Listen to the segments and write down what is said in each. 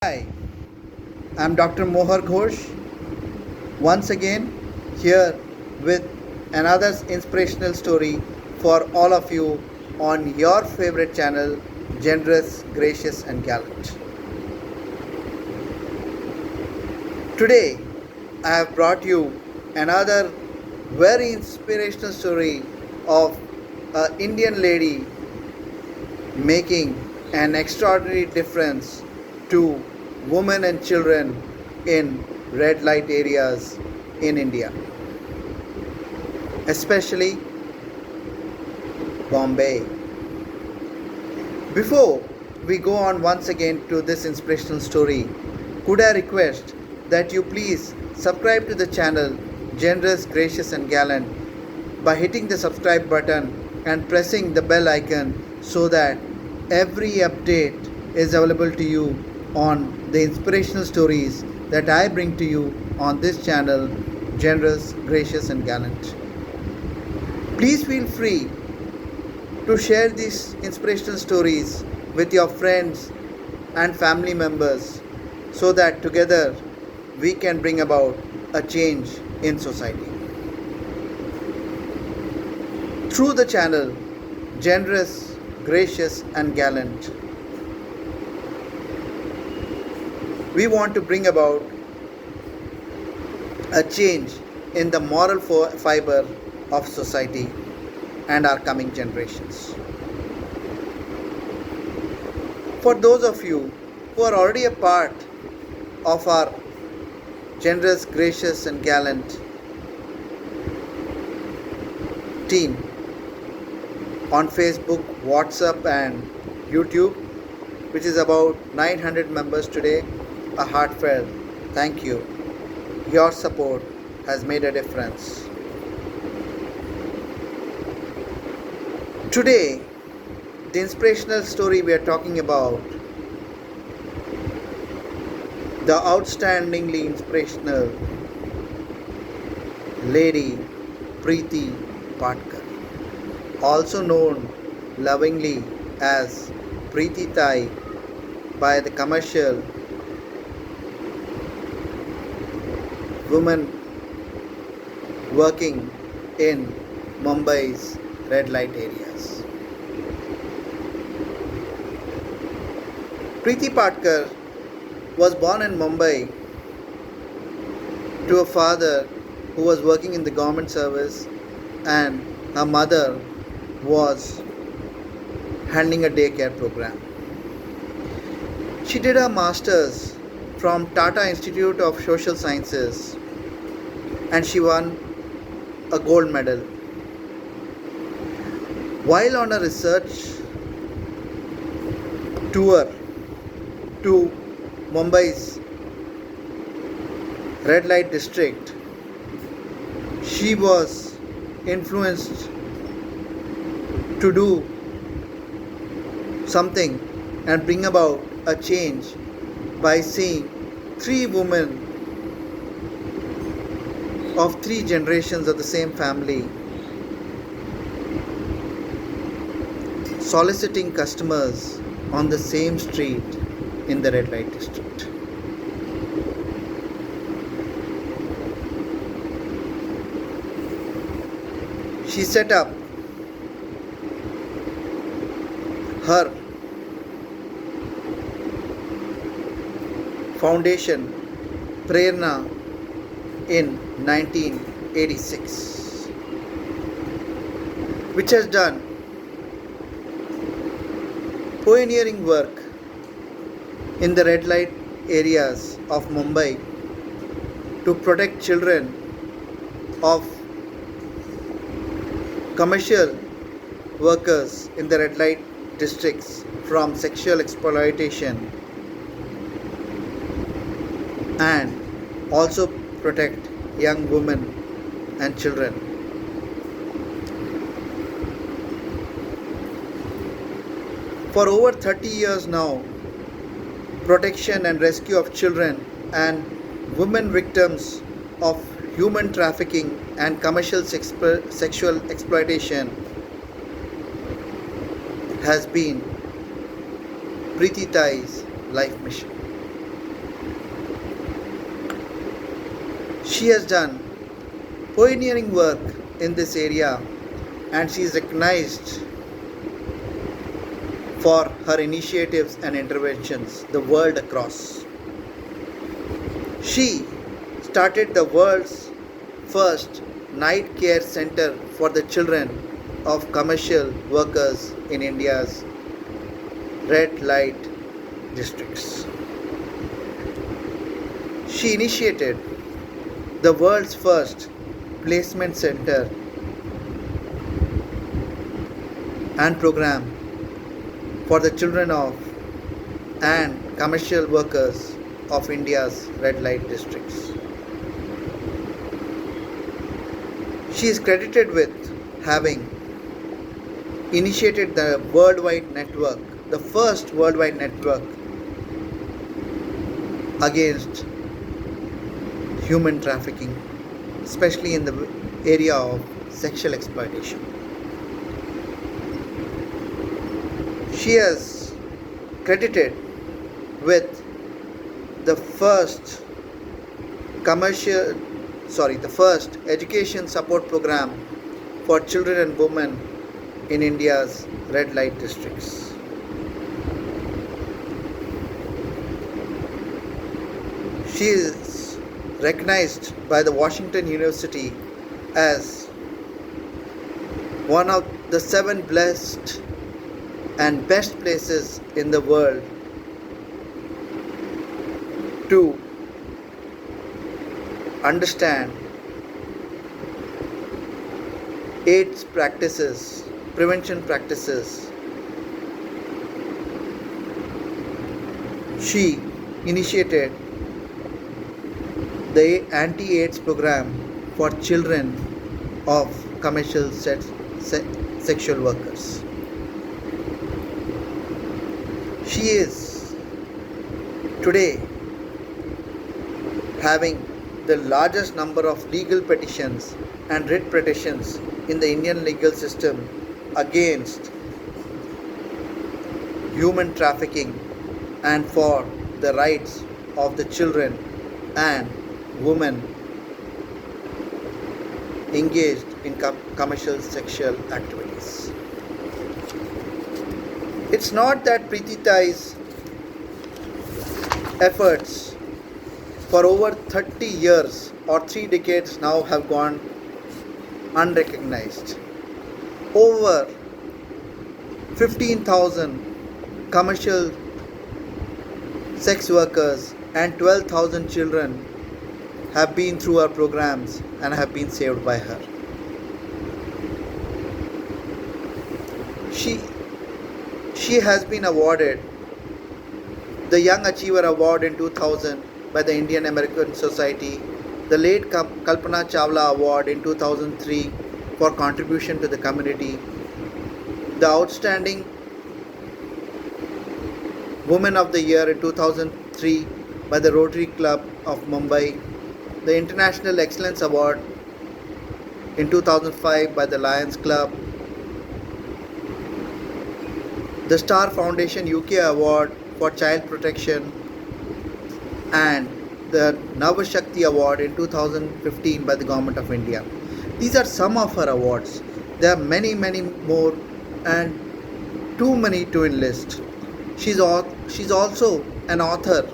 Hi, I'm Dr. Mohar Ghosh, once again here with another inspirational story for all of you on your favorite channel, Generous, Gracious, and Gallant. Today, I have brought you another very inspirational story of an Indian lady making an extraordinary difference to women and children in red light areas in India, especially Bombay. Before we go on once again to this inspirational story, could I request that you please subscribe to the channel Generous, Gracious, and Gallant by hitting the subscribe button and pressing the bell icon so that every update is available to you on the inspirational stories that I bring to you on this channel, Generous, Gracious, and Gallant. Please feel free to share these inspirational stories with your friends and family members so that together we can bring about a change in society. Through the channel Generous, Gracious, and Gallant, we want to bring about a change in the moral fiber of society and our coming generations. For those of you who are already a part of our Generous, Gracious, and Gallant team on Facebook, WhatsApp, and YouTube, which is about 900 members today, a heartfelt thank you. Your support has made a difference. Today, the inspirational story we are talking about, the outstandingly inspirational lady Preeti Patkar, also known lovingly as Preeti Tai by the commercial women working in Mumbai's red light areas. Preeti Patkar was born in Mumbai to a father who was working in the government service and her mother was handling a daycare program. She did her master's from Tata Institute of Social Sciences and she won a gold medal. While on a research tour to Mumbai's red light district, she was influenced to do something and bring about a change by seeing three women of three generations of the same family soliciting customers on the same street in the red light district. She set up her foundation Prerna in 1986, which has done pioneering work in the red light areas of Mumbai to protect children of commercial workers in the red light districts from sexual exploitation and also protect young women and children. For over 30 years now, protection and rescue of children and women victims of human trafficking and commercial sexual exploitation has been Preeti Tai's life mission. She has done pioneering work in this area and she is recognized for her initiatives and interventions the world across. She started the world's first night care center for the children of commercial workers in India's red light districts. She initiated the world's first placement center and program for the children of and commercial workers of India's red light districts. She is credited with having initiated the worldwide network, the first worldwide network against human trafficking, especially in the area of sexual exploitation. She is credited with the first the first education support program for children and women in India's red light districts. She is recognized by the Washington University as one of the 7 blessed and best places in the world to understand AIDS practices, prevention practices. She initiated the anti-AIDS program for children of commercial sexual workers. She is today having the largest number of legal petitions and writ petitions in the Indian legal system against human trafficking and for the rights of the children and women engaged in commercial sexual activities. It's not that Preeti Tai's efforts for over 30 years or 3 decades now have gone unrecognized. Over 15,000 commercial sex workers and 12,000 children have been through her programs and have been saved by her. She has been awarded the Young Achiever Award in 2000 by the Indian American Society, the late Kalpana Chawla Award in 2003 for contribution to the community, the Outstanding Woman of the Year in 2003 by the Rotary Club of Mumbai, the International Excellence Award in 2005 by the Lions Club, the Star Foundation UK Award for Child Protection, and the Navashakti Award in 2015 by the Government of India. These are some of her awards. There are many, many more and too many to enlist. She's also an author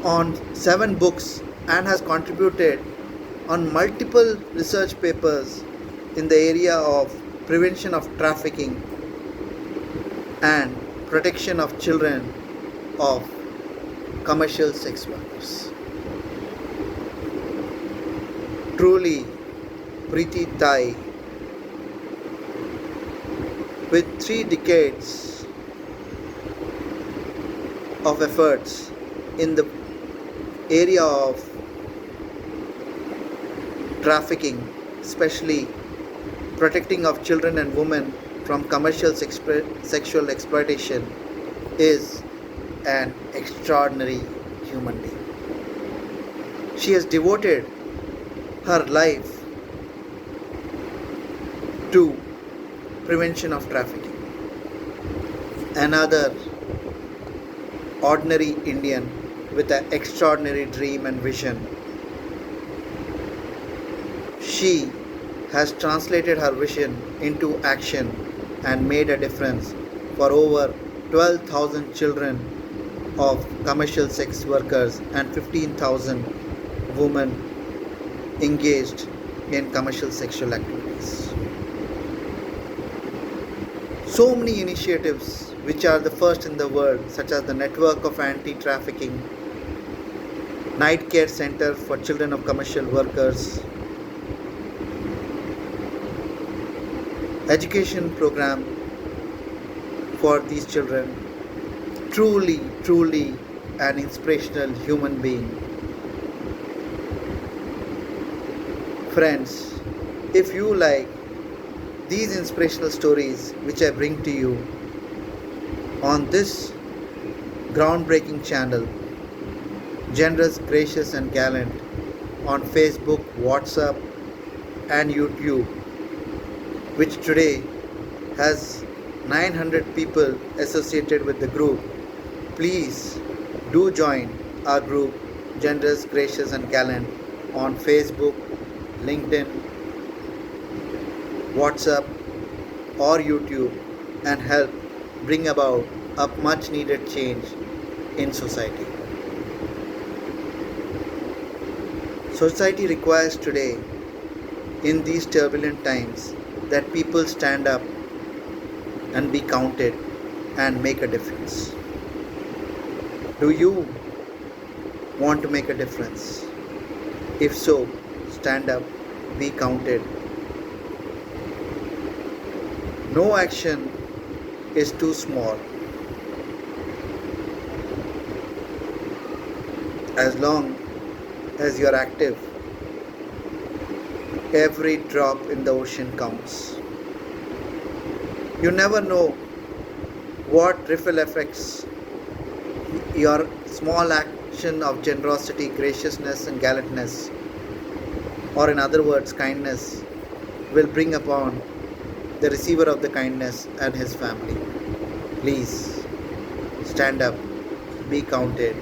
on 7 books and has contributed on multiple research papers in the area of prevention of trafficking and protection of children of commercial sex workers. Truly, Preeti Tai, with 3 decades of efforts in the area of trafficking, especially protecting of children and women from commercial sexual exploitation, is an extraordinary human being. She has devoted her life to prevention of trafficking. Another ordinary Indian with an extraordinary dream and vision She has translated her vision into action and made a difference for over 12,000 children of commercial sex workers and 15,000 women engaged in commercial sexual activities. So many initiatives which are the first in the world, such as the Network of Anti-Trafficking, Night Care Center for Children of Commercial Workers, education program for these children. Truly an inspirational human being. Friends, if you like these inspirational stories which I bring to you on this groundbreaking channel, Generous, Gracious and Gallant, on Facebook, WhatsApp and YouTube, which today has 900 people associated with the group. Please do join our group Generous, Gracious and Gallant on Facebook, LinkedIn, WhatsApp or YouTube and help bring about a much needed change in society. Society requires today, in these turbulent times, that people stand up and be counted and make a difference. Do you want to make a difference? If so, stand up, be counted. No action is too small. As long as you are active, every drop in the ocean counts. You never know what ripple effects your small action of generosity, graciousness and gallantness, or in other words kindness, will bring upon the receiver of the kindness and his family. Please stand up, be counted.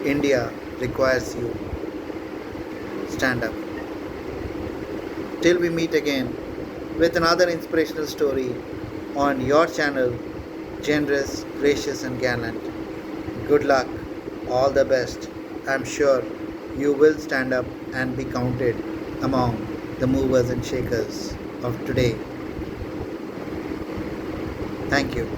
India requires you. Stand up. Till we meet again with another inspirational story on your channel, Generous, Gracious and Gallant. Good luck, all the best. I'm sure you will stand up and be counted among the movers and shakers of today. Thank you.